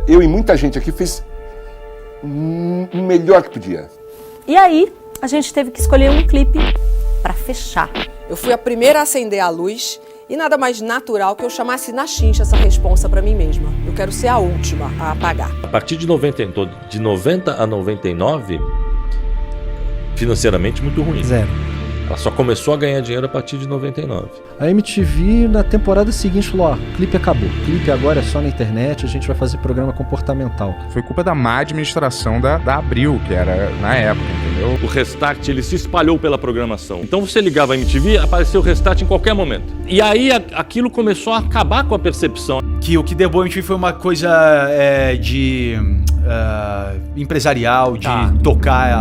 eu e muita gente aqui fez o melhor que podia. E aí, a gente teve que escolher um clipe para fechar. Eu fui a primeira a acender a luz e nada mais natural que eu chamasse na chincha essa responsa para mim mesma. Eu quero ser a última a apagar. A partir de 90 a 99, financeiramente muito ruim. Zero. Ela só começou a ganhar dinheiro a partir de 99. A MTV, na temporada seguinte, falou, ó, clipe acabou. Clipe agora é só na internet, a gente vai fazer programa comportamental. Foi culpa da má administração da Abril, que era na época, entendeu? O Restart, ele se espalhou pela programação. Então você ligava a MTV, apareceu o Restart em qualquer momento. E aí aquilo começou a acabar com a percepção. Que o que derrubou a MTV foi uma coisa empresarial, de tocar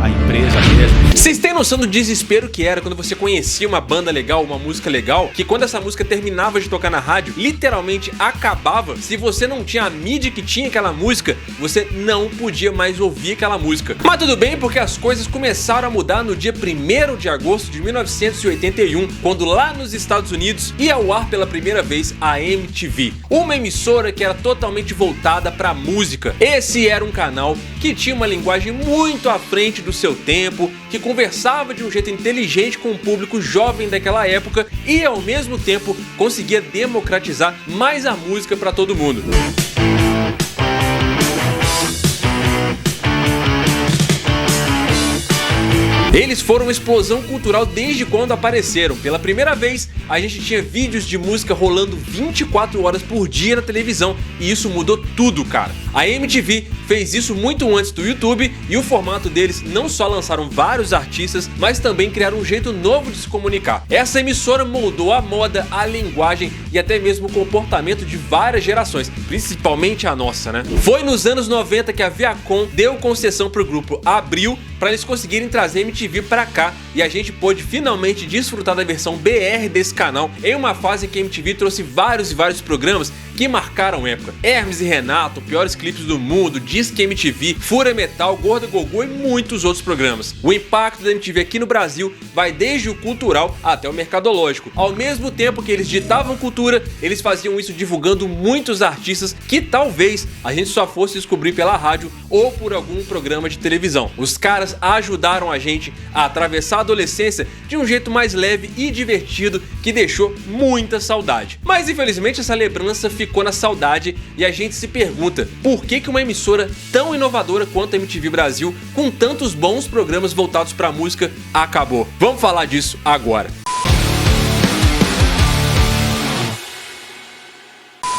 a empresa mesmo. Vocês têm noção do desespero que era quando você conhecia uma banda legal, uma música legal, que quando essa música terminava de tocar na rádio, literalmente acabava? Se você não tinha a mídia que tinha aquela música, você não podia mais ouvir aquela música. Mas tudo bem, porque as coisas começaram a mudar no dia 1º de agosto de 1981, quando lá nos Estados Unidos ia ao ar pela primeira vez a MTV, uma emissora que era totalmente voltada para música. Esse era um canal que tinha uma linguagem muito à frente do seu tempo, que conversava de um jeito inteligente com o público jovem daquela época e ao mesmo tempo conseguia democratizar mais a música para todo mundo. Eles foram uma explosão cultural desde quando apareceram. Pela primeira vez, a gente tinha vídeos de música rolando 24 horas por dia na televisão e isso mudou tudo, cara. A MTV fez isso muito antes do YouTube e o formato deles não só lançaram vários artistas, mas também criaram um jeito novo de se comunicar. Essa emissora moldou a moda, a linguagem e até mesmo o comportamento de várias gerações, principalmente a nossa, né? Foi nos anos 90 que a Viacom deu concessão pro grupo Abril para eles conseguirem trazer a MTV para cá e a gente pôde finalmente desfrutar da versão BR desse canal em uma fase em que a MTV trouxe vários programas que marcaram época. Hermes e Renato, piores clipes do mundo, Disque MTV, Fúria Metal, Gorda Gogô e muitos outros programas. O impacto da MTV aqui no Brasil vai desde o cultural até o mercadológico. Ao mesmo tempo que eles ditavam cultura, eles faziam isso divulgando muitos artistas que talvez a gente só fosse descobrir pela rádio ou por algum programa de televisão. Os caras ajudaram a gente a atravessar a adolescência de um jeito mais leve e divertido que deixou muita saudade. Mas infelizmente essa lembrança ficou na saudade e a gente se pergunta por que uma emissora tão inovadora quanto a MTV Brasil, com tantos bons programas voltados para a música, acabou. Vamos falar disso agora.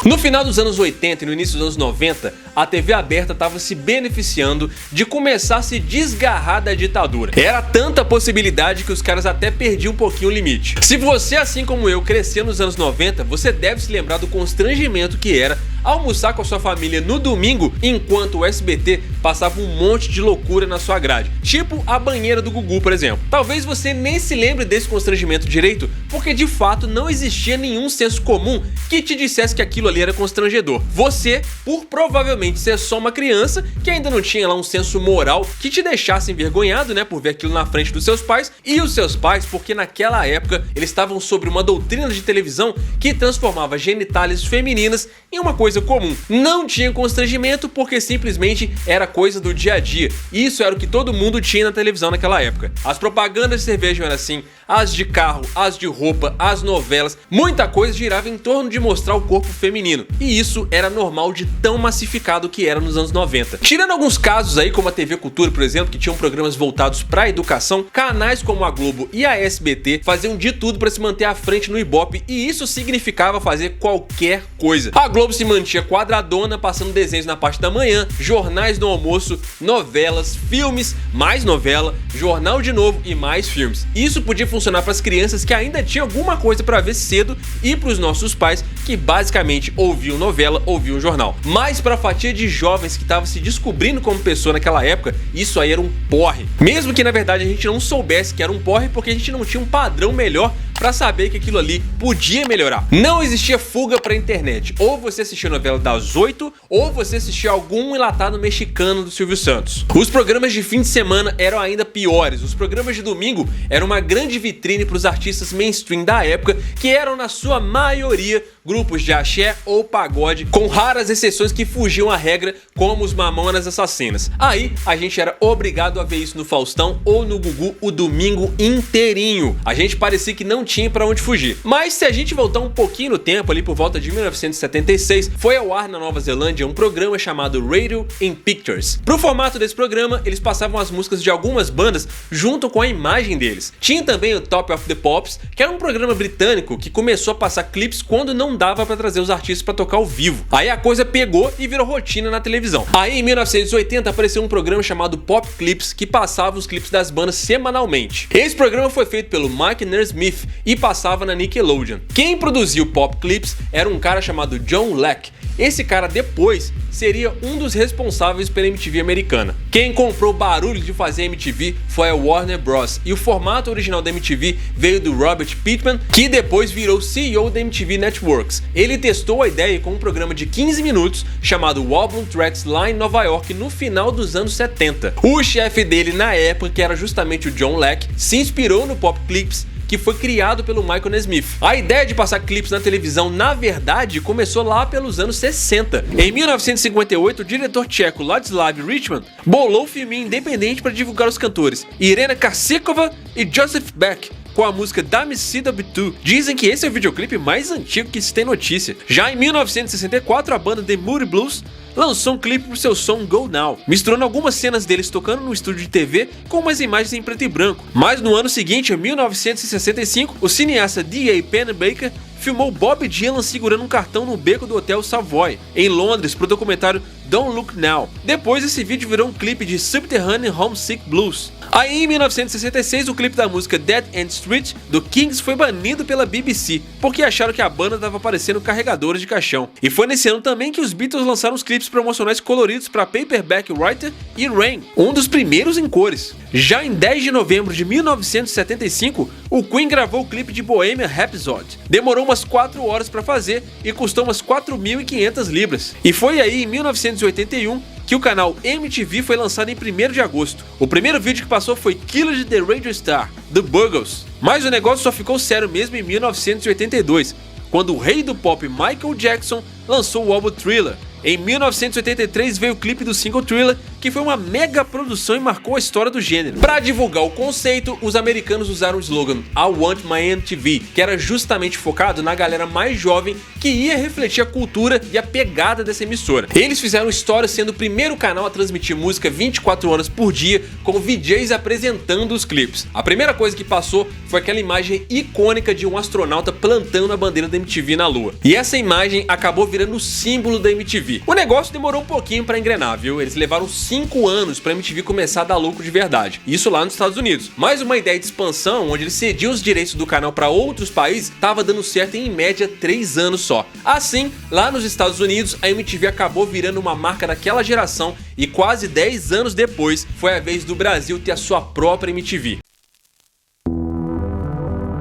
No final dos anos 80 e no início dos anos 90, a TV aberta estava se beneficiando de começar a se desgarrar da ditadura. Era tanta possibilidade que os caras até perdiam um pouquinho o limite. Se você, assim como eu, cresceu nos anos 90, você deve se lembrar do constrangimento que era almoçar com a sua família no domingo enquanto o SBT passava um monte de loucura na sua grade. Tipo a banheira do Gugu, por exemplo. Talvez você nem se lembre desse constrangimento direito, porque de fato não existia nenhum senso comum que te dissesse que aquilo ali era constrangedor. Você, por provavelmente ser só uma criança, que ainda não tinha lá um senso moral que te deixasse envergonhado, né, por ver aquilo na frente dos seus pais, e os seus pais, porque naquela época eles estavam sobre uma doutrina de televisão que transformava genitálias femininas em uma coisa comum. Não tinha constrangimento porque simplesmente era coisa do dia a dia. Isso era o que todo mundo tinha na televisão naquela época. As propagandas de cerveja eram assim, as de carro, as de roupa, as novelas, muita coisa girava em torno de mostrar o corpo feminino. E isso era normal de tão massificado que era nos anos 90. Tirando alguns casos aí, como a TV Cultura, por exemplo, que tinham programas voltados para a educação, canais como a Globo e a SBT faziam de tudo para se manter à frente no Ibope e isso significava fazer qualquer coisa. A Globo se mantinha quadradona, passando desenhos na parte da manhã, jornais no almoço, novelas, filmes, mais novela, jornal de novo e mais filmes. Isso podia funcionar para as crianças que ainda tinham alguma coisa para ver cedo e para os nossos pais que basicamente ouviam novela, ouviam jornal. Mas para a fatia de jovens que estavam se descobrindo como pessoa naquela época, isso aí era um porre. Mesmo que na verdade a gente não soubesse que era um porre porque a gente não tinha um padrão melhor para saber que aquilo ali podia melhorar. Não existia fuga para internet. Ou você assistia a novela das 8, ou você assistia algum enlatado mexicano do Silvio Santos. Os programas de fim de semana eram ainda piores. Os programas de domingo eram uma grande vitrine para os artistas mainstream da época, que eram na sua maioria grupos de axé ou pagode, com raras exceções que fugiam à regra, como os Mamonas Assassinas. Aí a gente era obrigado a ver isso no Faustão ou no Gugu o domingo inteirinho. A gente parecia que não tinha pra onde fugir. Mas se a gente voltar um pouquinho no tempo, ali por volta de 1976, foi ao ar na Nova Zelândia um programa chamado Radio in Pictures. Pro formato desse programa, eles passavam as músicas de algumas bandas junto com a imagem deles. Tinha também o Top of the Pops, que era um programa britânico que começou a passar clipes quando não dava pra trazer os artistas pra tocar ao vivo. Aí a coisa pegou e virou rotina na televisão. Aí em 1980 apareceu um programa chamado Pop Clips, que passava os clipes das bandas semanalmente. Esse programa foi feito pelo Mike Nesmith e passava na Nickelodeon. Quem produziu Pop Clips era um cara chamado John Leck. Esse cara depois seria um dos responsáveis pela MTV americana. Quem comprou o barulho de fazer MTV foi a Warner Bros. E o formato original da MTV veio do Robert Pittman, que depois virou CEO da MTV Networks. Ele testou a ideia com um programa de 15 minutos chamado Wobbling Tracks lá em Nova York no final dos anos 70. O chefe dele na época, que era justamente o John Leck, se inspirou no Pop Clips, que foi criado pelo Michael Nesmith. A ideia de passar clipes na televisão, na verdade, começou lá pelos anos 60. Em 1958, o diretor tcheco Ladislav Richman bolou um filminho independente para divulgar os cantores Irena Karsikova e Joseph Beck, com a música Dame Sida Bitu. Dizem que esse é o videoclipe mais antigo que se tem notícia. Já em 1964, a banda The Moody Blues lançou um clipe pro seu som Go Now, misturando algumas cenas deles tocando no estúdio de TV com umas imagens em preto e branco. Mas no ano seguinte, em 1965, o cineasta D.A. Pennebaker filmou Bob Dylan segurando um cartão no beco do Hotel Savoy, em Londres, pro documentário Don't Look Now. Depois, esse vídeo virou um clipe de Subterranean Homesick Blues. Aí, em 1966, o clipe da música Dead End Street, do Kings, foi banido pela BBC, porque acharam que a banda estava parecendo carregadores de caixão. E foi nesse ano também que os Beatles lançaram os clipes promocionais coloridos para Paperback Writer e Rain, um dos primeiros em cores. Já em 10 de novembro de 1975, o Queen gravou o clipe de Bohemian Rhapsody. Demorou umas 4 horas para fazer e custou umas 4.500 libras. E foi aí, em 1981, que o canal MTV foi lançado em 1º de agosto. O primeiro vídeo que passou foi Killers the Radio Star, do Buggles. Mas o negócio só ficou sério mesmo em 1982, quando o rei do pop Michael Jackson lançou o álbum Thriller. Em 1983 veio o clipe do single Thriller, que foi uma mega produção e marcou a história do gênero. Para divulgar o conceito, os americanos usaram o slogan I Want My MTV, que era justamente focado na galera mais jovem que ia refletir a cultura e a pegada dessa emissora. Eles fizeram história sendo o primeiro canal a transmitir música 24 horas por dia, com VJs apresentando os clipes. A primeira coisa que passou foi aquela imagem icônica de um astronauta plantando a bandeira da MTV na lua. E essa imagem acabou virando o símbolo da MTV. O negócio demorou um pouquinho pra engrenar, viu? Eles levaram 5 anos pra MTV começar a dar lucro de verdade. Isso lá nos Estados Unidos. Mas uma ideia de expansão, onde eles cediam os direitos do canal pra outros países, tava dando certo em média 3 anos só. Assim, lá nos Estados Unidos, a MTV acabou virando uma marca daquela geração e quase 10 anos depois, foi a vez do Brasil ter a sua própria MTV.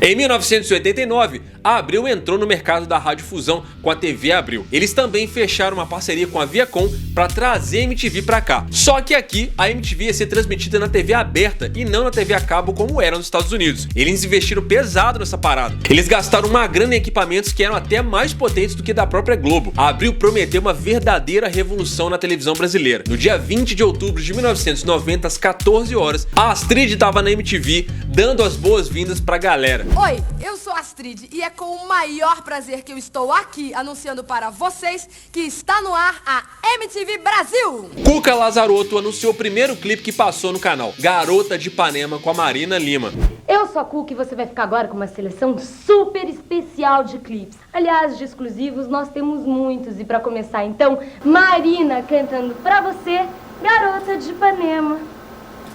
Em 1989, a Abril entrou no mercado da radiodifusão com a TV Abril. Eles também fecharam uma parceria com a Viacom para trazer a MTV para cá. Só que aqui, a MTV ia ser transmitida na TV aberta e não na TV a cabo como era nos Estados Unidos. Eles investiram pesado nessa parada. Eles gastaram uma grana em equipamentos que eram até mais potentes do que da própria Globo. A Abril prometeu uma verdadeira revolução na televisão brasileira. No dia 20 de outubro de 1990, às 14 horas, a Astrid estava na MTV dando as boas-vindas pra galera. Oi, eu sou a Astrid e é com o maior prazer que eu estou aqui anunciando para vocês que está no ar a MTV Brasil. Cuca Lazarotto anunciou o primeiro clipe que passou no canal, Garota de Ipanema, com a Marina Lima. Eu sou a Cuca e você vai ficar agora com uma seleção super especial de clipes. Aliás, de exclusivos nós temos muitos e para começar então, Marina cantando pra você, Garota de Ipanema.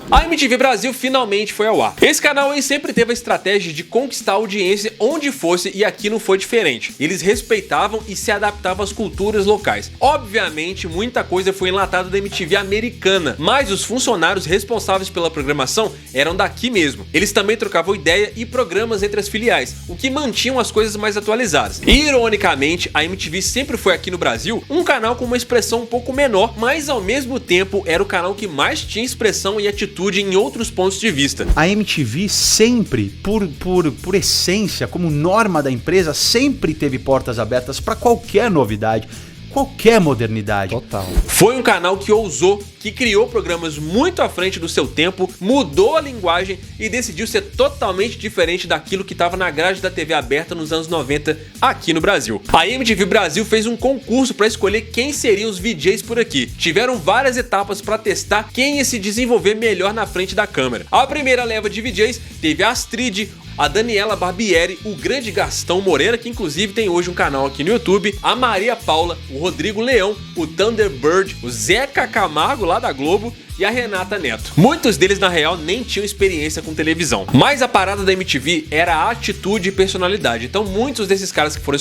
A MTV Brasil finalmente foi ao ar. Esse canal aí sempre teve a estratégia de conquistar a audiência onde fosse e aqui não foi diferente. Eles respeitavam e se adaptavam às culturas locais. Obviamente, muita coisa foi enlatada da MTV americana, mas os funcionários responsáveis pela programação eram daqui mesmo. Eles também trocavam ideia e programas entre as filiais, o que mantinham as coisas mais atualizadas. Ironicamente, a MTV sempre foi aqui no Brasil um canal com uma expressão um pouco menor, mas ao mesmo tempo era o canal que mais tinha expressão e atitude atitude em outros pontos de vista. A MTV sempre, por essência, como norma da empresa, sempre teve portas abertas para qualquer novidade, qualquer modernidade. Total. Foi um canal que ousou, que criou programas muito à frente do seu tempo, mudou a linguagem e decidiu ser totalmente diferente daquilo que estava na grade da TV aberta nos anos 90 aqui no Brasil. A MTV Brasil fez um concurso para escolher quem seriam os VJs por aqui. Tiveram várias etapas para testar quem ia se desenvolver melhor na frente da câmera. A primeira leva de VJs teve a Astrid, a Daniela Barbieri, o grande Gastão Moreira, que inclusive tem hoje um canal aqui no YouTube, a Maria Paula, o Rodrigo Leão, o Thunderbird, o Zeca Camargo lá da Globo e a Renata Neto. Muitos deles, na real, nem tinham experiência com televisão. Mas a parada da MTV era a atitude e personalidade. Então muitos desses caras que foram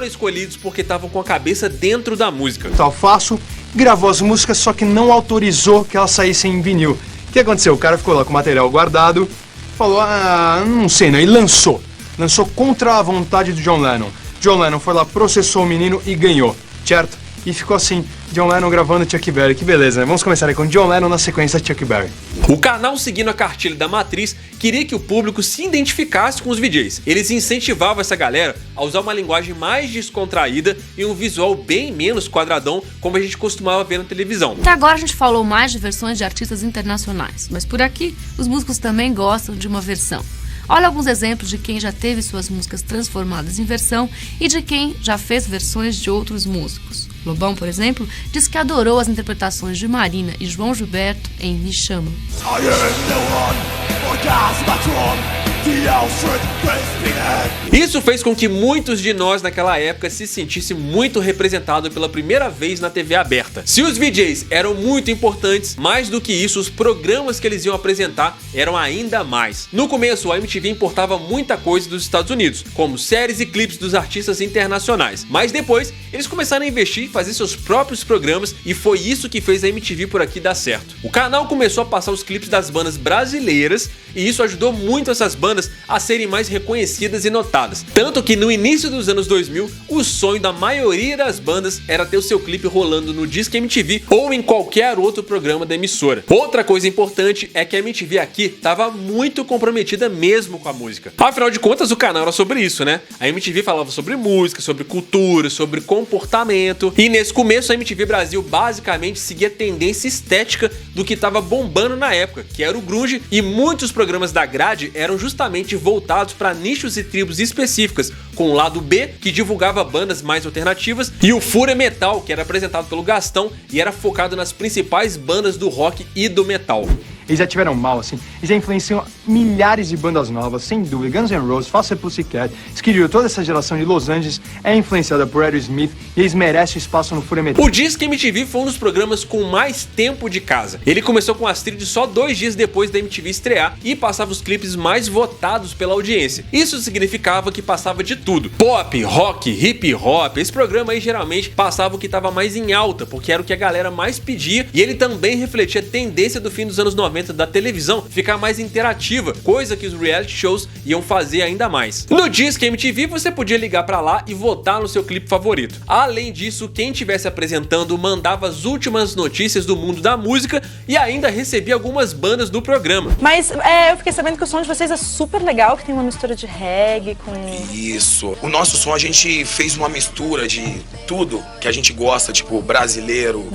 escolhidos porque estavam com a cabeça dentro da música. Fácil, gravou as músicas, só que não autorizou que elas saíssem em vinil. O que aconteceu? O cara ficou lá com o material guardado, falou, não sei, né? E lançou contra a vontade do John Lennon. John Lennon foi lá, processou o menino e ganhou, certo? E ficou assim, John Lennon gravando Chuck Berry, que beleza, né? Vamos começar aí com John Lennon na sequência Chuck Berry. O canal, seguindo a cartilha da matriz, queria que o público se identificasse com os VJs. Eles incentivavam essa galera a usar uma linguagem mais descontraída e um visual bem menos quadradão, como a gente costumava ver na televisão. Até agora a gente falou mais de versões de artistas internacionais, mas por aqui os músicos também gostam de uma versão. Olha alguns exemplos de quem já teve suas músicas transformadas em versão e de quem já fez versões de outros músicos. Lobão, por exemplo, diz que adorou as interpretações de Marina e João Gilberto em Me Chama. Isso fez com que muitos de nós naquela época se sentissem muito representados pela primeira vez na TV aberta. Se os VJs eram muito importantes, mais do que isso, os programas que eles iam apresentar eram ainda mais. No começo, a MTV importava muita coisa dos Estados Unidos, como séries e clipes dos artistas internacionais. Mas depois, eles começaram a investir e fazer seus próprios programas e foi isso que fez a MTV por aqui dar certo. O canal começou a passar os clipes das bandas brasileiras e isso ajudou muito essas bandas a serem mais reconhecidas e notadas. Tanto que no início dos anos 2000, o sonho da maioria das bandas era ter o seu clipe rolando no Disque MTV ou em qualquer outro programa da emissora. Outra coisa importante é que a MTV aqui estava muito comprometida mesmo com a música. Afinal de contas, o canal era sobre isso, né? A MTV falava sobre música, sobre cultura, sobre comportamento. E nesse começo, a MTV Brasil basicamente seguia a tendência estética do que estava bombando na época, que era o grunge, e muitos programas da grade eram justamente voltados para nichos e tribos específicas, com o lado B, que divulgava bandas mais alternativas, e o Fúria Metal, que era apresentado pelo Gastão e era focado nas principais bandas do rock e do metal. Eles já tiveram mal, assim. Eles já influenciam milhares de bandas novas, sem dúvida. Guns N' Roses, Faster Pussycat, Skid Row, toda essa geração de Los Angeles é influenciada por Aerosmith e eles merecem espaço no Fúria Metal. O Disque MTV foi um dos programas com mais tempo de casa. Ele começou com a Astrid só 2 dias depois da MTV estrear e passava os clipes mais votados pela audiência. Isso significava que passava de tudo. Pop, rock, hip hop. Esse programa aí geralmente passava o que estava mais em alta, porque era o que a galera mais pedia e ele também refletia a tendência do fim dos anos 90 da televisão ficar mais interativa, coisa que os reality shows iam fazer ainda mais. No Disque MTV você podia ligar pra lá e votar no seu clipe favorito. Além disso, quem estivesse apresentando mandava as últimas notícias do mundo da música e ainda recebia algumas bandas do programa. Mas eu fiquei sabendo que o som de vocês é super legal, que tem uma mistura de reggae com... Isso. O nosso som a gente fez uma mistura de tudo que a gente gosta, tipo brasileiro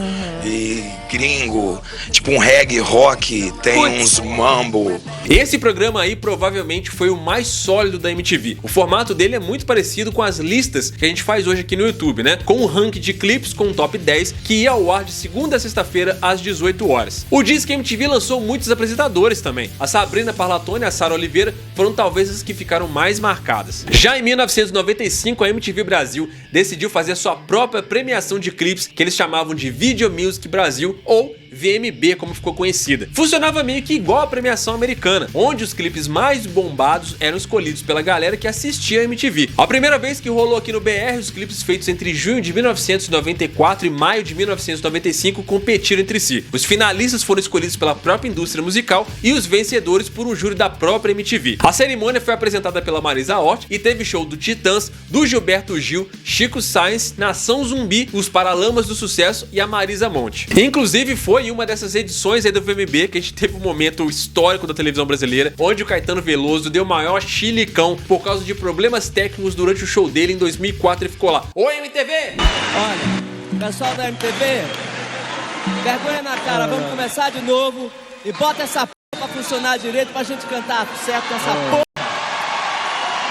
e gringo, tipo um reggae, rock, tem uns mambo. Esse programa aí provavelmente foi o mais sólido da MTV. O formato dele é muito parecido com as listas que a gente faz hoje aqui no YouTube, né? Com um ranking de clipes com um top 10 que ia ao ar de segunda a sexta-feira às 18 horas. O Disque MTV lançou muitos apresentadores também. A Sabrina Parlatone e a Sara Oliveira foram talvez as que ficaram mais marcadas. Já em 1995, a MTV Brasil decidiu fazer sua própria premiação de clipes que eles chamavam de Video Music Brasil ou VMB, como ficou conhecida. Funcionava meio que igual a premiação americana, onde os clipes mais bombados eram escolhidos pela galera que assistia a MTV. A primeira vez que rolou aqui no BR, os clipes feitos entre junho de 1994 e maio de 1995 competiram entre si. Os finalistas foram escolhidos pela própria indústria musical e os vencedores por um júri da própria MTV. A cerimônia foi apresentada pela Marisa Hort e teve show do Titãs, do Gilberto Gil, Chico Science, Nação Zumbi, os Paralamas do Sucesso e a Marisa Monte. Inclusive foi uma dessas edições aí do VMB que a gente gente teve um momento histórico da televisão brasileira, onde o Caetano Veloso deu o maior chilicão por causa de problemas técnicos durante o show dele em 2004. Ele ficou lá: Oi, MTV! Olha, pessoal da MTV, vergonha na cara, vamos começar de novo e bota essa p*** pra funcionar direito pra gente cantar certo nessa p***.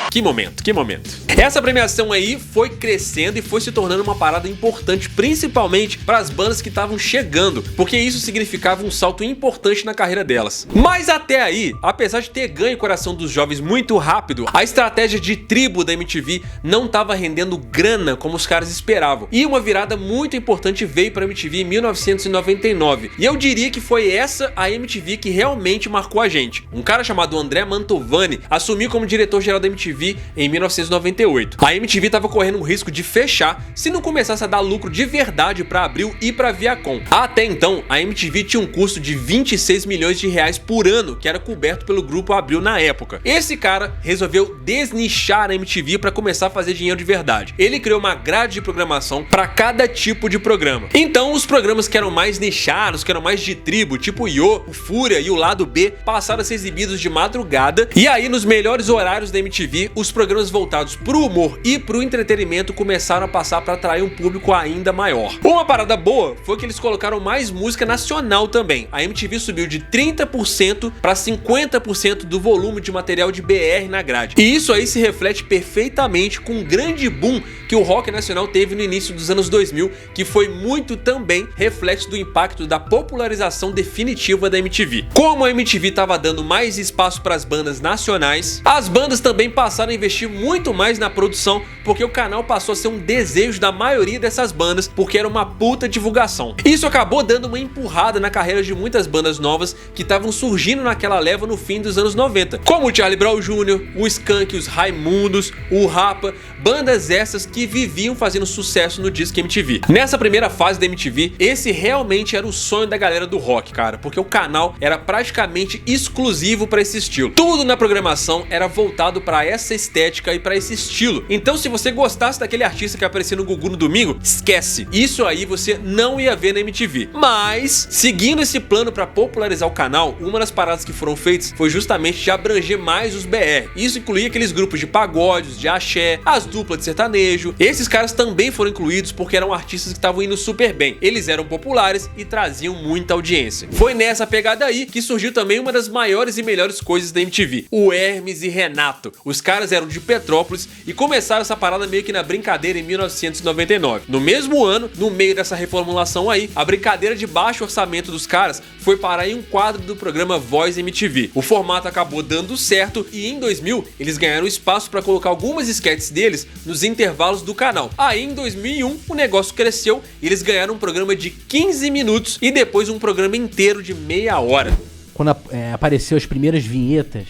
Que momento, que momento. Essa premiação aí foi crescendo e foi se tornando uma parada importante, principalmente para as bandas que estavam chegando, porque isso significava um salto importante na carreira delas. Mas até aí, apesar de ter ganho o coração dos jovens muito rápido, a estratégia de tribo da MTV não estava rendendo grana como os caras esperavam. E uma virada muito importante veio para a MTV em 1999. E eu diria que foi essa a MTV que realmente marcou a gente. Um cara chamado André Mantovani assumiu como diretor-geral da MTV em 1998. A MTV estava correndo um risco de fechar se não começasse a dar lucro de verdade para Abril e para Viacom. Até então, a MTV tinha um custo de 26 milhões de reais por ano, que era coberto pelo grupo Abril na época. Esse cara resolveu desnichar a MTV para começar a fazer dinheiro de verdade. Ele criou uma grade de programação para cada tipo de programa. Então, os programas que eram mais nichados, que eram mais de tribo, tipo o Iô, o Fúria e o Lado B, passaram a ser exibidos de madrugada. E aí, nos melhores horários da MTV, os programas voltados pro humor e pro entretenimento começaram a passar para atrair um público ainda maior. Uma parada boa foi que eles colocaram mais música nacional também. A MTV subiu de 30% para 50% do volume de material de BR na grade. E isso aí se reflete perfeitamente com um grande boom que o rock nacional teve no início dos anos 2000, que foi muito também reflexo do impacto da popularização definitiva da MTV. Como a MTV estava dando mais espaço para as bandas nacionais, as bandas também passaram a investir muito mais na produção, porque o canal passou a ser um desejo da maioria dessas bandas, porque era uma puta divulgação. Isso acabou dando uma empurrada na carreira de muitas bandas novas que estavam surgindo naquela leva no fim dos anos 90, como o Charlie Brown Jr., o Skank, os Raimundos, o Rapa, bandas essas que viviam fazendo sucesso no Disque MTV. Nessa primeira fase da MTV, esse realmente era o sonho da galera do rock, cara, porque o canal era praticamente exclusivo para esse estilo. Tudo na programação era voltado para essa estética e para esse estilo. Então, se você gostasse daquele artista que aparecia no Gugu no domingo, esquece. Isso aí você não ia ver na MTV. Mas, seguindo esse plano para popularizar o canal, uma das paradas que foram feitas foi justamente de abranger mais os BR. Isso incluía aqueles grupos de pagodes, de axé, as duplas de sertanejo. Esses caras também foram incluídos porque eram artistas que estavam indo super bem. Eles eram populares e traziam muita audiência. Foi nessa pegada aí que surgiu também uma das maiores e melhores coisas da MTV, o Hermes e Renato. Os caras eram de Petrópolis e começaram essa parada meio que na brincadeira em 1999. No mesmo ano, no meio dessa reformulação aí, a brincadeira de baixo orçamento dos caras foi parar em um quadro do programa Voz MTV. O formato acabou dando certo e em 2000 eles ganharam espaço para colocar algumas sketches deles nos intervalos do canal. Aí em 2001 o negócio cresceu e eles ganharam um programa de 15 minutos e depois um programa inteiro de meia hora. Quando apareceu as primeiras vinhetas,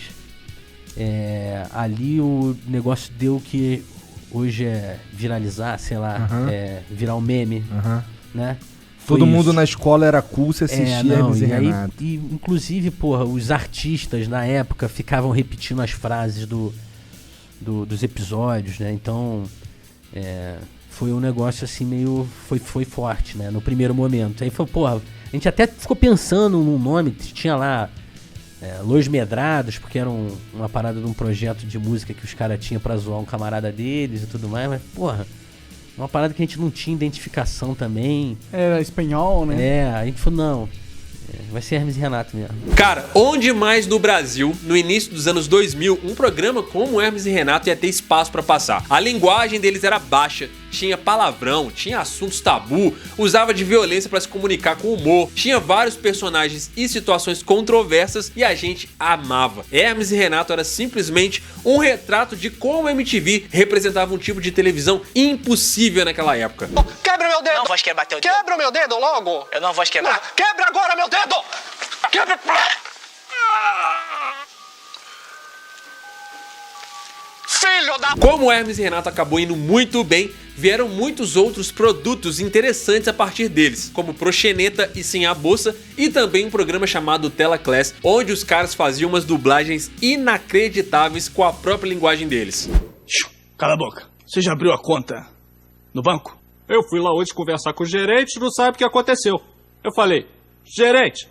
ali o negócio deu que hoje é viralizar, sei lá, virar um meme, né? Todo mundo na escola era cool, se assistia Hermes e Renato. E, inclusive, porra, os artistas na época ficavam repetindo as frases dos episódios, né? Então, foi um negócio assim meio... Foi forte, né? No primeiro momento. Aí foi, porra, a gente até ficou pensando num nome, tinha lá Los Medrados, porque era uma parada de um projeto de música que os caras tinham pra zoar um camarada deles e tudo mais, mas, porra, uma parada que a gente não tinha identificação também. Era espanhol, né? A gente falou, não, vai ser Hermes e Renato mesmo. Cara, onde mais no Brasil, no início dos anos 2000, um programa como Hermes e Renato ia ter espaço pra passar? A linguagem deles era baixa, tinha palavrão, tinha assuntos tabu, usava de violência pra se comunicar com humor, tinha vários personagens e situações controversas e a gente amava. Hermes e Renato era simplesmente um retrato de como a MTV representava um tipo de televisão impossível naquela época. Quebra meu dedo! Não vou quebrar teu dedo. Quebra o meu dedo logo! Eu não vou quebrar. Não, quebra agora meu dedo! Quebra! Filho da... Como Hermes e Renato acabou indo muito bem, vieram muitos outros produtos interessantes a partir deles, como Proxeneta e Sim a Bolsa, e também um programa chamado Tela Class, onde os caras faziam umas dublagens inacreditáveis com a própria linguagem deles. Cala a boca. Você já abriu a conta no banco? Eu fui lá hoje conversar com o gerente, não sabe o que aconteceu. Eu falei, gerente,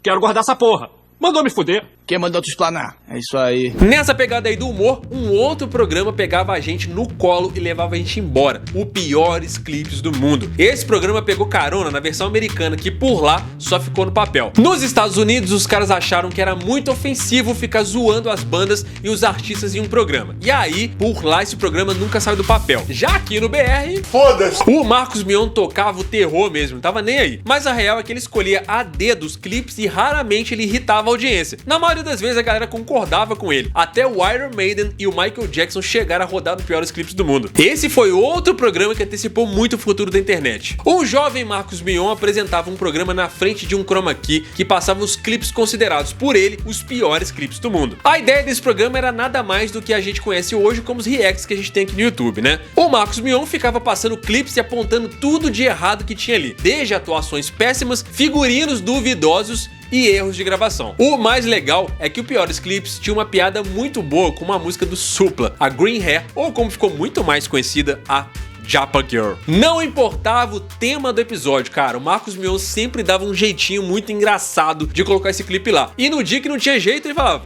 Quero guardar essa porra. Mandou me fuder. Quem mandou tu explanar? É isso aí. Nessa pegada aí do humor, um outro programa pegava a gente no colo e levava a gente embora. O Piores Clipes do Mundo. Esse programa pegou carona na versão americana, que por lá só ficou no papel. Nos Estados Unidos, os caras acharam que era muito ofensivo ficar zoando as bandas e os artistas em um programa. E aí, por lá, esse programa nunca saiu do papel. Já aqui no BR, foda-se! O Marcos Mion tocava o terror mesmo, não tava nem aí. Mas a real é que ele escolhia a dedo os clipes e raramente ele irritava a audiência. Na maioria das vezes a galera concordava com ele. Até o Iron Maiden e o Michael Jackson chegaram a rodar nos Piores Clipes do Mundo. Esse foi outro programa que antecipou muito o futuro da internet. O jovem Marcos Mion apresentava um programa na frente de um chroma key que passava os clipes considerados por ele os piores clipes do mundo. A ideia desse programa era nada mais do que a gente conhece hoje como os reacts que a gente tem aqui no YouTube, né? O Marcos Mion ficava passando clipes e apontando tudo de errado que tinha ali, desde atuações péssimas, figurinos duvidosos e erros de gravação. O mais legal é que o Piores Clipes tinha uma piada muito boa com uma música do Supla, a Green Hair, ou como ficou muito mais conhecida, a Japa Girl. Não importava o tema do episódio, cara, o Marcos Mion sempre dava um jeitinho muito engraçado de colocar esse clipe lá. E no dia que não tinha jeito, ele falava,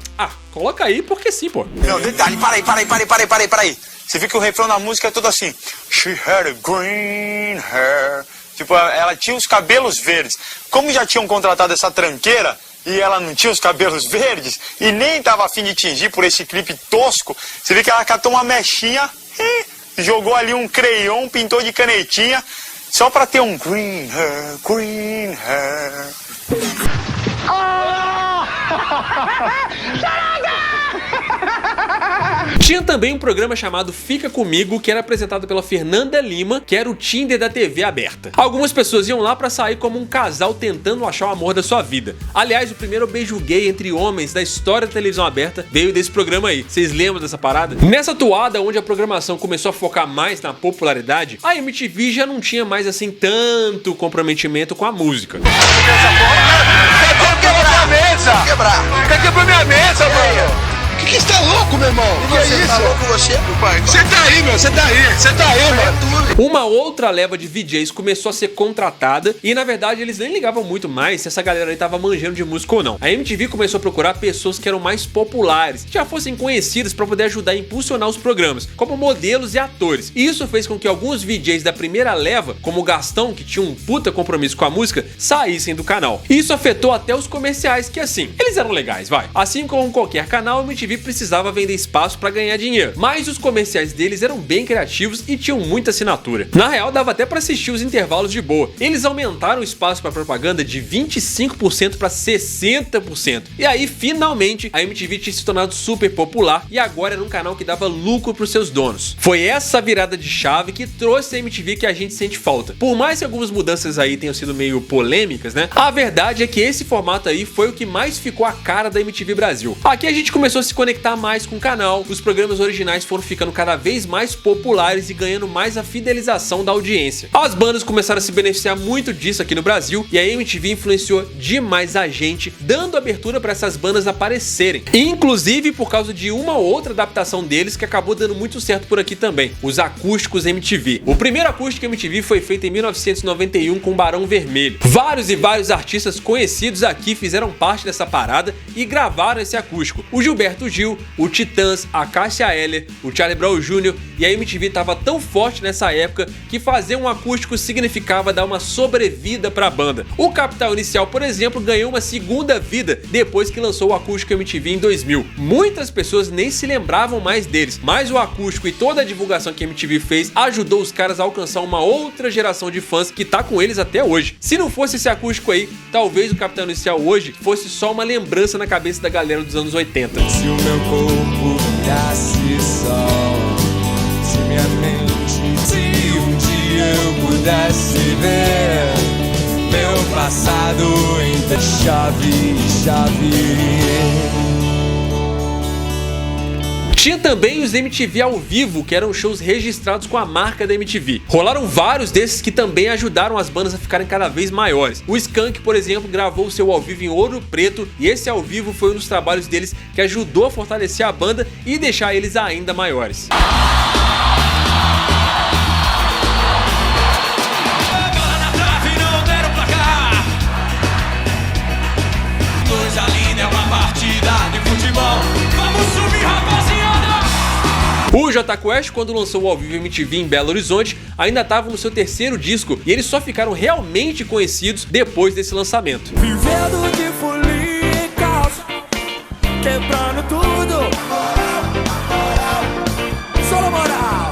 coloca aí porque sim, pô. Não, detalhe, para aí. Você viu que o refrão da música é todo assim. She had a green hair. Tipo, ela tinha os cabelos verdes. Como já tinham contratado essa tranqueira e ela não tinha os cabelos verdes e nem tava afim de tingir por esse clipe tosco, você vê que ela catou uma mechinha, jogou ali um crayon, pintou de canetinha, só pra ter um green hair, green hair. Tinha também um programa chamado Fica Comigo, que era apresentado pela Fernanda Lima, que era o Tinder da TV aberta. Algumas pessoas iam lá pra sair como um casal tentando achar o amor da sua vida. Aliás, o primeiro beijo gay entre homens da história da televisão aberta veio desse programa aí. Vocês lembram dessa parada? Nessa toada, onde a programação começou a focar mais na popularidade, a MTV já não tinha mais assim tanto comprometimento com a música. Quebrar a mesa! Quebrou minha mesa, mano! Que você tá louco, meu irmão? Que é isso? Tá louco você, pai? Você tá aí, meu, você tá aí, mano. Uma outra leva de VJs começou a ser contratada e, na verdade, eles nem ligavam muito mais se essa galera aí tava manjando de música ou não. A MTV começou a procurar pessoas que eram mais populares, que já fossem conhecidas pra poder ajudar a impulsionar os programas, como modelos e atores. E isso fez com que alguns VJs da primeira leva, como o Gastão, que tinha um puta compromisso com a música, saíssem do canal. Isso afetou até os comerciais, que assim, eles eram legais, vai. Assim como qualquer canal, a MTV precisava vender espaço pra ganhar dinheiro, mas os comerciais deles eram bem criativos e tinham muita assinatura. Na real, dava até pra assistir os intervalos de boa. Eles aumentaram o espaço pra propaganda de 25% pra 60%. E aí, finalmente, a MTV tinha se tornado super popular e agora era um canal que dava lucro pros seus donos. Foi essa virada de chave que trouxe a MTV que a gente sente falta. Por mais que algumas mudanças aí tenham sido meio polêmicas, né? A verdade é que esse formato aí foi o que mais ficou a cara da MTV Brasil. Aqui a gente começou a se conectar mais com o canal, os programas originais foram ficando cada vez mais populares e ganhando mais a fidelização da audiência. As bandas começaram a se beneficiar muito disso aqui no Brasil e a MTV influenciou demais a gente, dando abertura para essas bandas aparecerem. Inclusive por causa de uma ou outra adaptação deles que acabou dando muito certo por aqui também, os acústicos MTV. O primeiro acústico MTV foi feito em 1991 com Barão Vermelho. Vários e vários artistas conhecidos aqui fizeram parte dessa parada e gravaram esse acústico. O Gilberto Gil, o Titãs, a Cássia Eller, o Charlie Brown Jr. e a MTV estava tão forte nessa época que fazer um acústico significava dar uma sobrevida para a banda. O Capital Inicial, por exemplo, ganhou uma segunda vida depois que lançou o acústico MTV em 2000. Muitas pessoas nem se lembravam mais deles, mas o acústico e toda a divulgação que a MTV fez ajudou os caras a alcançar uma outra geração de fãs que tá com eles até hoje. Se não fosse esse acústico aí, talvez o Capital Inicial hoje fosse só uma lembrança na cabeça da galera dos anos 80. Se o meu corpo brilhasse sol, se minha mente, se um dia eu pudesse ver meu passado entre chave e chave. Tinha também os MTV ao vivo, que eram shows registrados com a marca da MTV. Rolaram vários desses que também ajudaram as bandas a ficarem cada vez maiores. O Skank, por exemplo, gravou o seu ao vivo em Ouro Preto e esse ao vivo foi um dos trabalhos deles que ajudou a fortalecer a banda e deixar eles ainda maiores. Jota Quest, quando lançou o Ao Vivo MTV em Belo Horizonte, ainda estava no seu terceiro disco e eles só ficaram realmente conhecidos depois desse lançamento. Vivendo de folia e caos, quebrando tudo. Só na moral,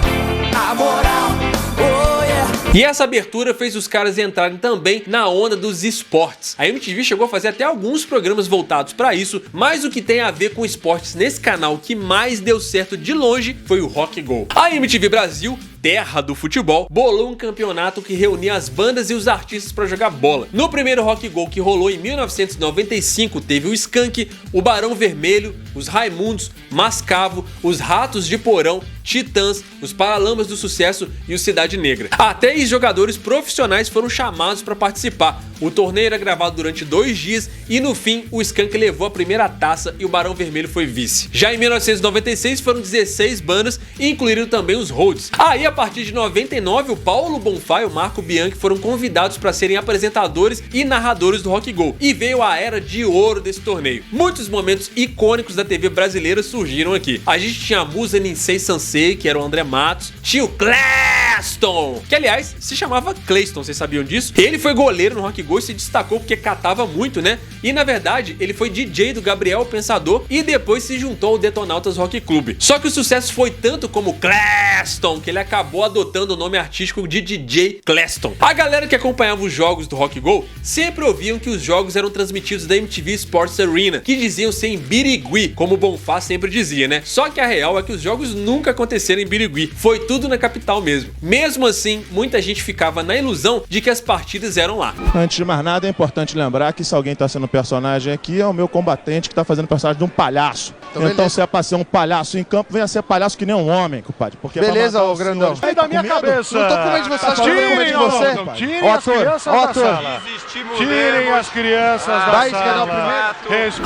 a moral, oh yeah. E essa abertura fez os caras entrarem também na onda dos esportes. A MTV chegou a fazer até alguns programas voltados para isso, mas o que tem a ver com esportes nesse canal que mais deu certo de longe foi o Rock Go. A MTV Brasil, terra do futebol, bolou um campeonato que reunia as bandas e os artistas para jogar bola. No primeiro Rock Go, que rolou em 1995, teve o Skank, o Barão Vermelho, os Raimundos, Mascavo, os Ratos de Porão, Titãs, os Paralamas do Sucesso e o Cidade Negra. Até ex-jogadores profissionais foram chamados para participar. O torneio era gravado durante 2 dias e no fim o Skank levou a primeira taça e o Barão Vermelho foi vice. Já em 1996 foram 16 bandas e incluíram também os Rhodes. Aí a partir de 99 o Paulo Bonfá e o Marco Bianchi foram convidados para serem apresentadores e narradores do Rock Go. E veio a era de ouro desse torneio. Muitos momentos icônicos da TV brasileira surgiram aqui. A gente tinha a musa Ninsei Sansei, que era o André Matos, tinha o Cleston, que aliás se chamava Cleiston, vocês sabiam disso? Ele foi goleiro no Rock Go e se destacou porque catava muito, né? E na verdade ele foi DJ do Gabriel Pensador e depois se juntou ao Detonautas Rock Club. Só que o sucesso foi tanto como Cleston que ele acabou adotando o nome artístico de DJ Cleston. A galera que acompanhava os jogos do Rock Go sempre ouviam que os jogos eram transmitidos da MTV Sports Arena, que diziam ser em Birigui, como o Bonfá sempre dizia, né? Só que a real é que os jogos nunca aconteceram em Birigui, foi tudo na capital mesmo. Mesmo assim, muita gente ficava na ilusão de que as partidas eram lá. Antes de mais nada, é importante lembrar que se alguém está sendo personagem aqui, é o meu combatente que está fazendo personagem de um palhaço. Então se é pra ser um palhaço em campo, venha ser palhaço que nem um homem, compadre. Porque beleza, ô grandão. Sai da minha cabeça. Não tô com medo de você. Tá Tirem você. Tirem as crianças da sala. Tirem as crianças da sala.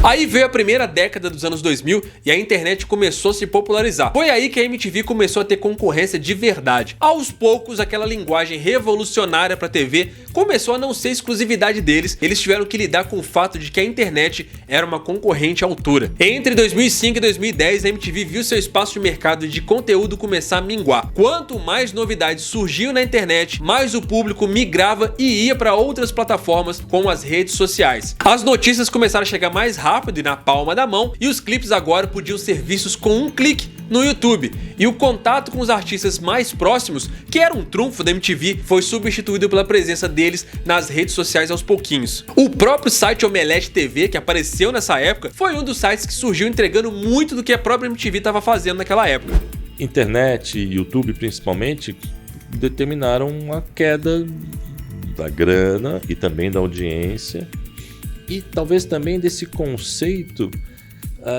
Aí veio a primeira década dos anos 2000 e a internet começou a se popularizar. Foi aí que a MTV começou a ter concorrência de verdade. Aos poucos, aquela linguagem revolucionária pra TV começou a não ser exclusividade deles. Eles tiveram que lidar com o fato de que a internet era uma concorrente à altura. Entre 2005 e 2010, a MTV viu seu espaço de mercado de conteúdo começar a minguar. Quanto mais novidades surgiam na internet, mais o público migrava e ia para outras plataformas como as redes sociais. As notícias começaram a chegar mais rápido e na palma da mão, e os clipes agora podiam ser vistos com um clique no YouTube. E o contato com os artistas mais próximos, que era um trunfo da MTV, foi substituído pela presença deles nas redes sociais aos pouquinhos. O próprio site Omelete TV, que apareceu nessa época, foi um dos sites que surgiu entregando muito do que a própria MTV estava fazendo naquela época. Internet e YouTube principalmente determinaram a queda da grana e também da audiência e talvez também desse conceito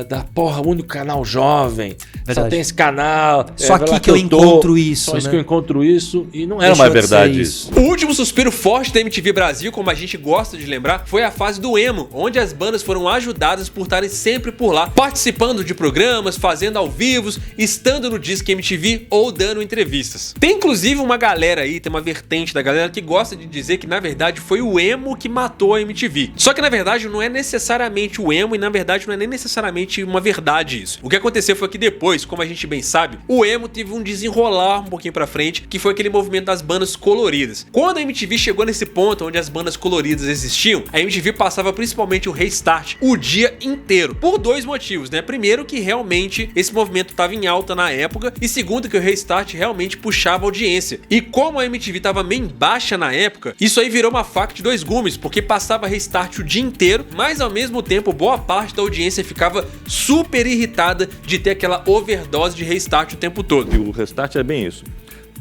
da porra, o único canal jovem, verdade. Só tem esse canal. Só aqui que eu encontro isso. Só né? isso que eu encontro isso e não era mais verdade isso. O último suspiro forte da MTV Brasil, como a gente gosta de lembrar, foi a fase do emo, onde as bandas foram ajudadas por estarem sempre por lá, participando de programas, fazendo ao vivo, estando no Disque MTV ou dando entrevistas. Tem inclusive uma galera aí, tem uma vertente da galera que gosta de dizer que na verdade foi o emo que matou a MTV. Só que na verdade não é necessariamente o emo e na verdade não é nem necessariamente uma verdade isso. O que aconteceu foi que depois, como a gente bem sabe, o emo teve um desenrolar um pouquinho pra frente, que foi aquele movimento das bandas coloridas. Quando a MTV chegou nesse ponto onde as bandas coloridas existiam, a MTV passava principalmente o Restart o dia inteiro, por 2 motivos, né? Primeiro, que realmente esse movimento estava em alta na época, e segundo, que o Restart realmente puxava audiência. E como a MTV estava meio baixa na época, isso aí virou uma faca de 2 gumes, porque passava Restart o dia inteiro, mas ao mesmo tempo boa parte da audiência ficava super irritada de ter aquela overdose de Restart o tempo todo. E o Restart é bem isso.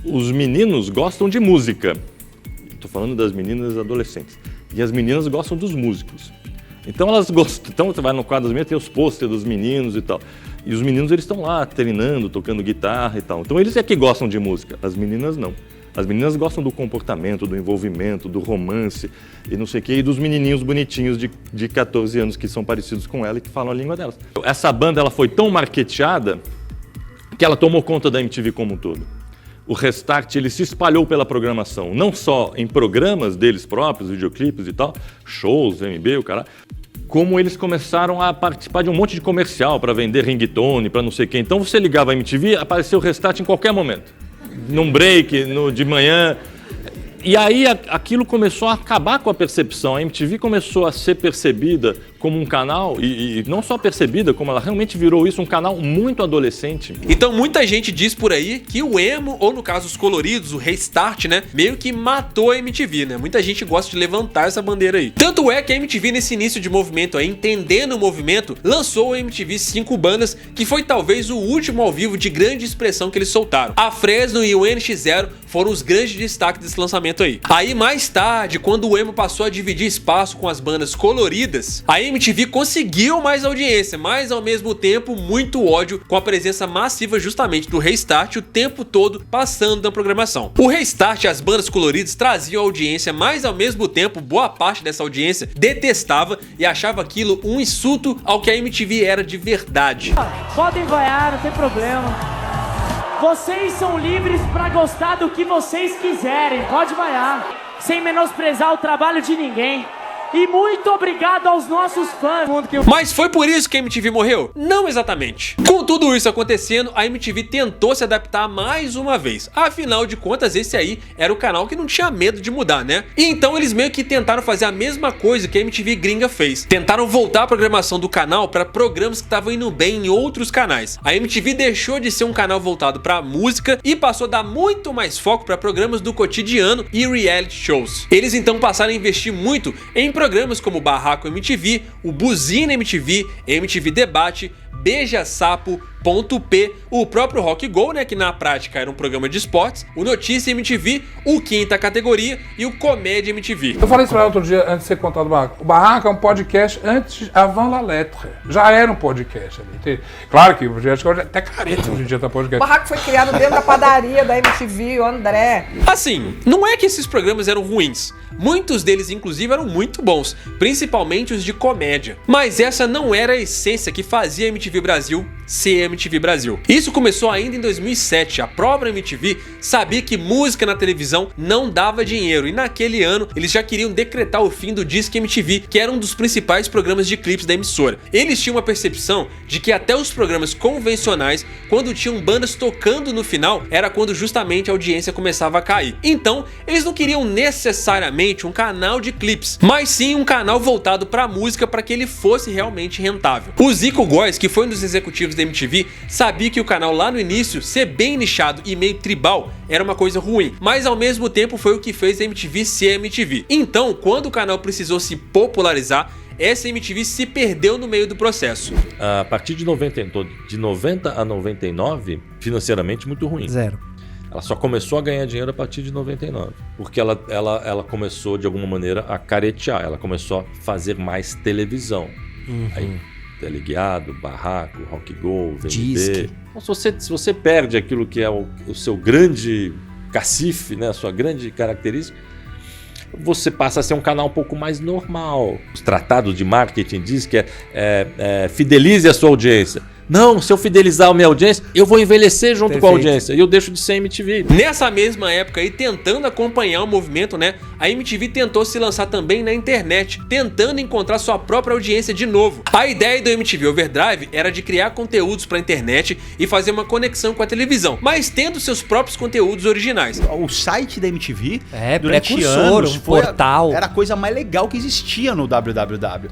Os meninos gostam de música. Tô falando das meninas adolescentes. E as meninas gostam dos músicos. Então elas gostam. Então você vai no quadro das meninas, tem os pôsteres dos meninos e tal. E os meninos eles estão lá treinando, tocando guitarra e tal. Então eles é que gostam de música. As meninas não. As meninas gostam do comportamento, do envolvimento, do romance e não sei o que, e dos menininhos bonitinhos de 14 anos que são parecidos com ela e que falam a língua delas. Essa banda ela foi tão marketeada que ela tomou conta da MTV como um todo. O Restart ele se espalhou pela programação, não só em programas deles próprios, videoclipes e tal, shows, MB, o cara, como eles começaram a participar de um monte de comercial para vender ringtone, para não sei quem. Então você ligava a MTV, apareceu o Restart em qualquer momento. Num break, de manhã. E aí aquilo começou a acabar com a percepção. A MTV começou a ser percebida como um canal, e não só percebida, como ela realmente virou isso, um canal muito adolescente. Então muita gente diz por aí que o emo, ou no caso os coloridos, o Restart, né, meio que matou a MTV, né? Muita gente gosta de levantar essa bandeira aí. Tanto é que a MTV nesse início de movimento aí, entendendo o movimento, lançou o MTV 5 Bandas, que foi talvez o último ao vivo de grande expressão que eles soltaram. A Fresno e o NX0 foram os grandes destaques desse lançamento aí. Aí mais tarde, quando o emo passou a dividir espaço com as bandas coloridas, a MTV conseguiu mais audiência, mas ao mesmo tempo muito ódio com a presença massiva justamente do Restart o tempo todo passando na programação. O Restart e as bandas coloridas traziam audiência, mas ao mesmo tempo boa parte dessa audiência detestava e achava aquilo um insulto ao que a MTV era de verdade. Podem vaiar, não tem problema. Vocês são livres pra gostar do que vocês quiserem, pode vaiar, sem menosprezar o trabalho de ninguém. E muito obrigado aos nossos fãs. Mas foi por isso que a MTV morreu? Não exatamente. Com tudo isso acontecendo, a MTV tentou se adaptar mais uma vez. Afinal de contas, esse aí era o canal que não tinha medo de mudar, né? E então eles meio que tentaram fazer a mesma coisa que a MTV gringa fez. Tentaram voltar a programação do canal para programas que estavam indo bem em outros canais. A MTV deixou de ser um canal voltado para música e passou a dar muito mais foco para programas do cotidiano e reality shows. Eles então passaram a investir muito em programas como o Barraco MTV, o Buzina MTV, MTV Debate, Beija Sapo, Ponto P, o próprio Rock Go, né, que na prática era um programa de esportes, o Notícia MTV, o Quinta Categoria e o Comédia MTV. Eu falei isso pra ela outro dia, antes de ser contado o Barraco. O Barraco é um podcast antes, avant la lettre. Já era um podcast ali. Claro que acho que até careta hoje em dia tá podcast. O Barraco foi criado dentro da padaria da MTV, o André. Assim, não é que esses programas eram ruins. Muitos deles, inclusive, eram muito bons, principalmente os de comédia. Mas essa não era a essência que fazia a MTV Brasil ser MTV Brasil. Isso começou ainda em 2007. A própria MTV sabia que música na televisão não dava dinheiro e naquele ano eles já queriam decretar o fim do Disque MTV, que era um dos principais programas de clipes da emissora. Eles tinham uma percepção de que até os programas convencionais, quando tinham bandas tocando no final, era quando justamente a audiência começava a cair. Então, eles não queriam necessariamente um canal de clipes, mas sim um canal voltado para música para que ele fosse realmente rentável. O Zico Góes, que foi um dos executivos da MTV, sabia que o canal lá no início, ser bem nichado e meio tribal, era uma coisa ruim, mas ao mesmo tempo foi o que fez a MTV ser MTV. Então, quando o canal precisou se popularizar, essa MTV se perdeu no meio do processo. A partir de 90 a 99, financeiramente muito ruim. Zero. Ela só começou a ganhar dinheiro a partir de 99, porque ela começou de alguma maneira a caretear, ela começou a fazer mais televisão. Aí, Teleguiado, Barraco, Rock Go, VMB. Então, se você perde aquilo que é o seu grande cacife, né, a sua grande característica, você passa a ser um canal um pouco mais normal. Os tratados de marketing diz que fidelize a sua audiência. Não, se eu fidelizar a minha audiência, eu vou envelhecer junto com a audiência e eu deixo de ser MTV. Nessa mesma época aí, tentando acompanhar o movimento, né, a MTV tentou se lançar também na internet, tentando encontrar sua própria audiência de novo. A ideia do MTV Overdrive era de criar conteúdos para a internet e fazer uma conexão com a televisão, mas tendo seus próprios conteúdos originais. O site da MTV, durante precursor, anos, portal. Era a coisa mais legal que existia no www.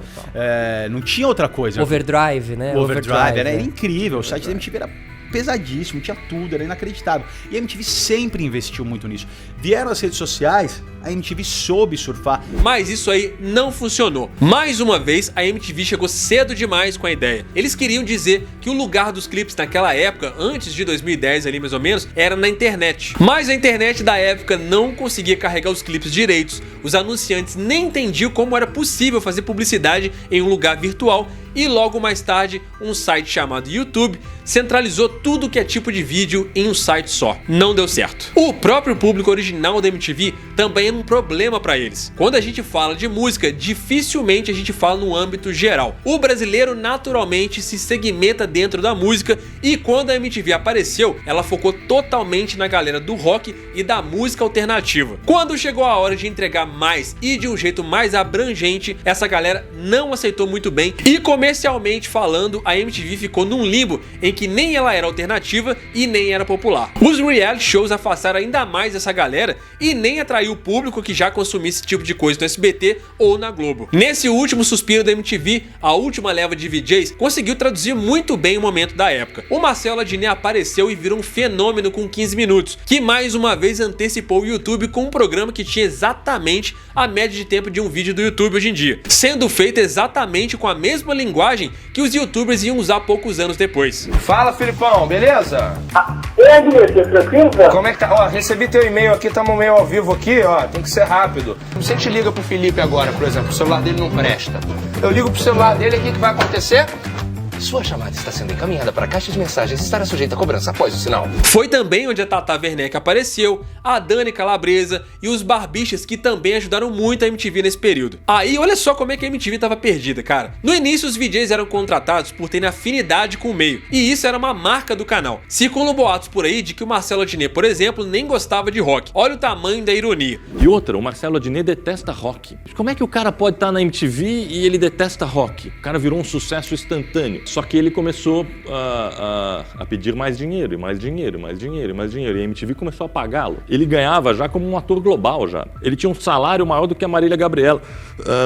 Não tinha outra coisa. Overdrive, né? O Overdrive era incrível, o site da MTV era pesadíssimo, tinha tudo, era inacreditável. E a MTV sempre investiu muito nisso. Vieram as redes sociais, a MTV soube surfar. Mas isso aí não funcionou. Mais uma vez, a MTV chegou cedo demais com a ideia. Eles queriam dizer que o lugar dos clipes naquela época, antes de 2010 ali mais ou menos, era na internet. Mas a internet da época não conseguia carregar os clipes direitos. Os anunciantes nem entendiam como era possível fazer publicidade em um lugar virtual. E logo mais tarde, um site chamado YouTube centralizou tudo que é tipo de vídeo em um site só. Não deu certo. O próprio público original da MTV também era um problema para eles. Quando a gente fala de música, dificilmente a gente fala no âmbito geral. O brasileiro naturalmente se segmenta dentro da música e quando a MTV apareceu, ela focou totalmente na galera do rock e da música alternativa. Quando chegou a hora de entregar mais e de um jeito mais abrangente, essa galera não aceitou muito bem e comercialmente falando, a MTV ficou num limbo em que nem ela era alternativa e nem era popular. Os reality shows afastaram ainda mais essa galera e nem atraiu o público que já consumia esse tipo de coisa no SBT ou na Globo. Nesse último suspiro da MTV, a última leva de VJs conseguiu traduzir muito bem o momento da época. O Marcelo Adnet apareceu e virou um fenômeno com 15 minutos, que mais uma vez antecipou o YouTube com um programa que tinha exatamente a média de tempo de um vídeo do YouTube hoje em dia, sendo feito exatamente com a mesma linguagem que os YouTubers iam usar poucos anos depois. Fala, Filipão, beleza? E aí, Vinícius, tranquilo, cara? Como é que tá? Ó, recebi teu e-mail aqui, estamos meio ao vivo aqui, ó, tem que ser rápido. Você te liga pro Felipe agora, por exemplo, o celular dele não presta. Eu ligo pro celular dele, o que vai acontecer? Sua chamada está sendo encaminhada para a caixa de mensagens e estará sujeita a cobrança após o sinal. Foi também onde a Tata Werneck apareceu, a Dani Calabresa e os Barbichas, que também ajudaram muito a MTV nesse período. Aí, olha só como é que a MTV estava perdida, cara. No início, os VJs eram contratados por terem afinidade com o meio, e isso era uma marca do canal. Circulam boatos por aí de que o Marcelo Adnet, por exemplo, nem gostava de rock. Olha o tamanho da ironia. E outra, o Marcelo Adnet detesta rock. Como é que o cara pode estar na MTV e ele detesta rock? O cara virou um sucesso instantâneo. Só que ele começou a pedir mais dinheiro, e mais dinheiro, mais dinheiro, mais dinheiro. E a MTV começou a pagá-lo. Ele ganhava já como um ator global já. Ele tinha um salário maior do que a Marília Gabriela.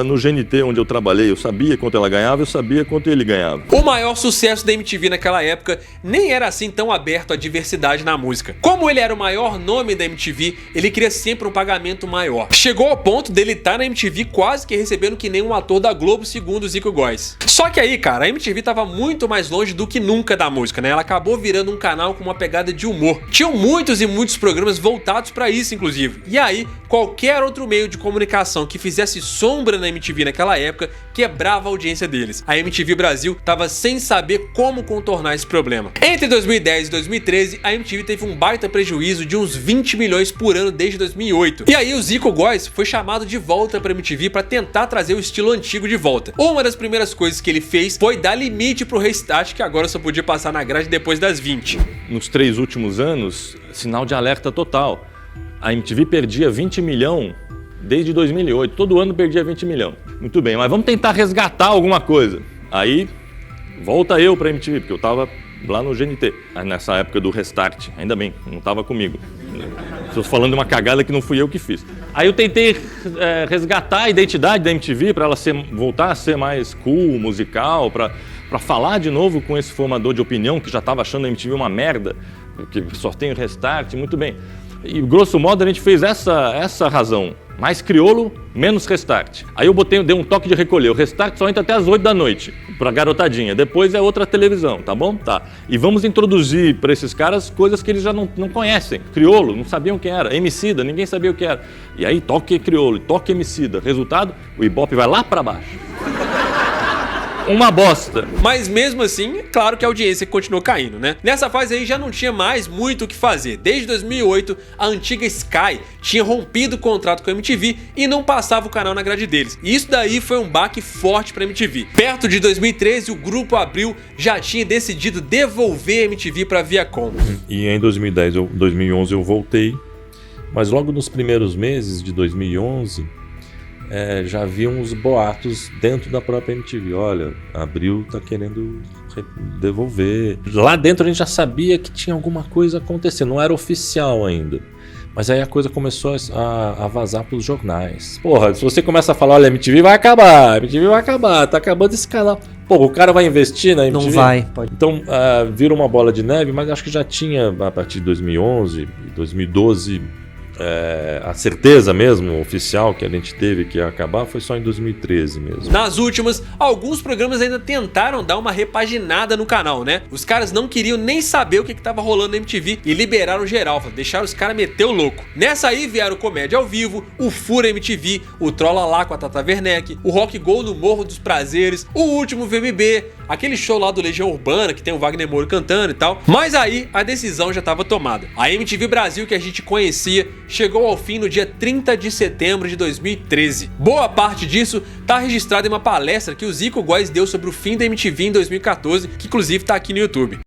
No GNT, onde eu trabalhei, eu sabia quanto ela ganhava, eu sabia quanto ele ganhava. O maior sucesso da MTV naquela época nem era assim tão aberto à diversidade na música. Como ele era o maior nome da MTV, ele queria sempre um pagamento maior. Chegou ao ponto dele estar na MTV quase que recebendo que nem um ator da Globo, segundo o Zico Góes. Só que aí, cara, a MTV tava muito mais longe do que nunca da música, né? Ela acabou virando um canal com uma pegada de humor. Tinham muitos e muitos programas voltados pra isso, inclusive. E aí, qualquer outro meio de comunicação que fizesse sombra na MTV naquela época, quebrava a audiência deles. A MTV Brasil tava sem saber como contornar esse problema. Entre 2010 e 2013, a MTV teve um baita prejuízo de uns 20 milhões por ano desde 2008. E aí, o Zico Góes foi chamado de volta pra MTV pra tentar trazer o estilo antigo de volta. Uma das primeiras coisas que ele fez foi dar limite pro Restart, que agora só podia passar na grade depois das 20. Nos 3 últimos anos, sinal de alerta total. A MTV perdia 20 milhões desde 2008. Todo ano perdia 20 milhões. Muito bem, mas vamos tentar resgatar alguma coisa. Aí, volta eu pra MTV, porque eu tava lá no GNT, nessa época do Restart. Ainda bem, não tava comigo. Estou falando de uma cagada que não fui eu que fiz. Aí eu tentei resgatar a identidade da MTV para ela voltar a ser mais cool, musical, para falar de novo com esse formador de opinião que já estava achando a MTV uma merda, que só tem o Restart, muito bem. E grosso modo a gente fez essa razão, mais crioulo, menos Restart. Aí eu dei um toque de recolher, o Restart só entra até as 8 da noite, pra garotadinha, depois é outra televisão, tá bom? Tá. E vamos introduzir para esses caras coisas que eles já não conhecem. Crioulo, não sabiam quem era, Emicida, ninguém sabia o que era. E aí toque crioulo, toque Emicida, resultado, o Ibope vai lá para baixo. Uma bosta. Mas mesmo assim, é claro que a audiência continuou caindo, né? Nessa fase aí já não tinha mais muito o que fazer. Desde 2008, a antiga Sky tinha rompido o contrato com a MTV e não passava o canal na grade deles. E isso daí foi um baque forte pra MTV. Perto de 2013, o Grupo Abril já tinha decidido devolver a MTV pra Viacom. E em 2011 eu voltei, mas logo nos primeiros meses de 2011... já havia uns boatos dentro da própria MTV. Olha, a Abril tá querendo devolver. Lá dentro a gente já sabia que tinha alguma coisa acontecendo, não era oficial ainda. Mas aí a coisa começou a vazar pros jornais. Porra, se você começa a falar, olha, a MTV vai acabar, tá acabando esse canal. Pô, o cara vai investir na MTV? Não vai, pode. Então, vira uma bola de neve, mas acho que já tinha, a partir de 2011, 2012... a certeza mesmo, oficial, que a gente teve que ia acabar foi só em 2013 mesmo. Nas últimas, alguns programas ainda tentaram dar uma repaginada no canal, né? Os caras não queriam nem saber o que tava rolando na MTV e liberaram geral, deixaram os caras meter o louco. Nessa aí vieram o Comédia ao Vivo, o Fura MTV, o Trolla Lá com a Tata Werneck, o Rock Go no Morro dos Prazeres, o último VMB, aquele show lá do Legião Urbana que tem o Wagner Moura cantando e tal. Mas aí a decisão já estava tomada. A MTV Brasil que a gente conhecia chegou ao fim no dia 30 de setembro de 2013. Boa parte disso está registrada em uma palestra que o Zico Góes deu sobre o fim da MTV em 2014, que inclusive está aqui no YouTube.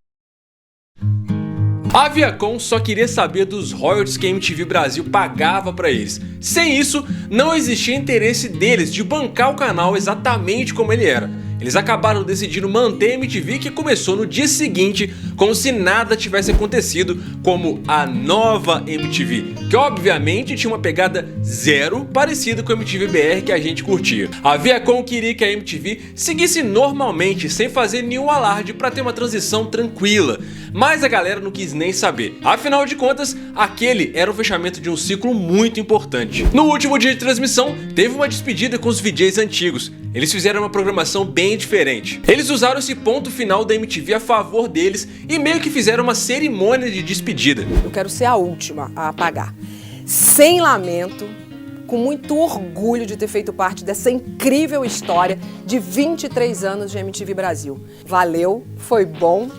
A Viacom só queria saber dos royalties que a MTV Brasil pagava pra eles. Sem isso, não existia interesse deles de bancar o canal exatamente como ele era. Eles acabaram decidindo manter a MTV, que começou no dia seguinte, como se nada tivesse acontecido, como a nova MTV, que obviamente tinha uma pegada zero parecida com a MTV BR que a gente curtia. A Viacom queria que a MTV seguisse normalmente, sem fazer nenhum alarde, para ter uma transição tranquila, mas a galera não quis nem saber. Afinal de contas, aquele era o fechamento de um ciclo muito importante. No último dia de transmissão, teve uma despedida com os VJs antigos. Eles fizeram uma programação bem diferente. Eles usaram esse ponto final da MTV a favor deles e meio que fizeram uma cerimônia de despedida. Eu quero ser a última a apagar. Sem lamento, com muito orgulho de ter feito parte dessa incrível história de 23 anos de MTV Brasil. Valeu, foi bom,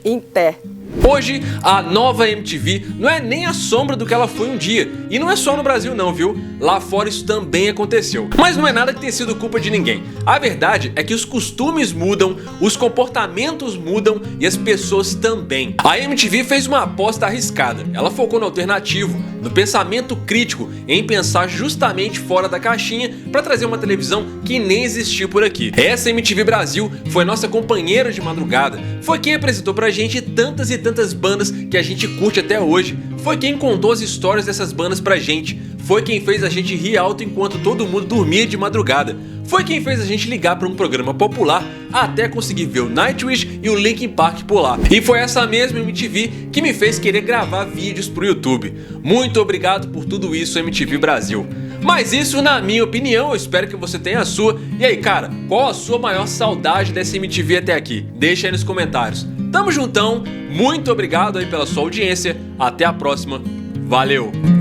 em pé. Hoje, a nova MTV não é nem a sombra do que ela foi um dia. E não é só no Brasil não, viu? Lá fora isso também aconteceu. Mas não é nada que tenha sido culpa de ninguém. A verdade é que os costumes mudam, os comportamentos mudam e as pessoas também. A MTV fez uma aposta arriscada. Ela focou no alternativo, no pensamento crítico, em pensar justamente fora da caixinha para trazer uma televisão que nem existia por aqui. Essa MTV Brasil foi nossa companheira de madrugada. Foi quem apresentou pra gente tantas e tantas bandas que a gente curte até hoje. Foi quem contou as histórias dessas bandas pra gente. Foi quem fez a gente rir alto enquanto todo mundo dormia de madrugada. Foi quem fez a gente ligar para um programa popular até conseguir ver o Nightwish e o Linkin Park por lá. E foi essa mesma MTV que me fez querer gravar vídeos pro YouTube. Muito obrigado por tudo isso, MTV Brasil. Mas isso na minha opinião, eu espero que você tenha a sua. E aí, cara, qual a sua maior saudade dessa MTV até aqui? Deixa aí nos comentários. Tamo juntão, muito obrigado aí pela sua audiência, até a próxima, valeu!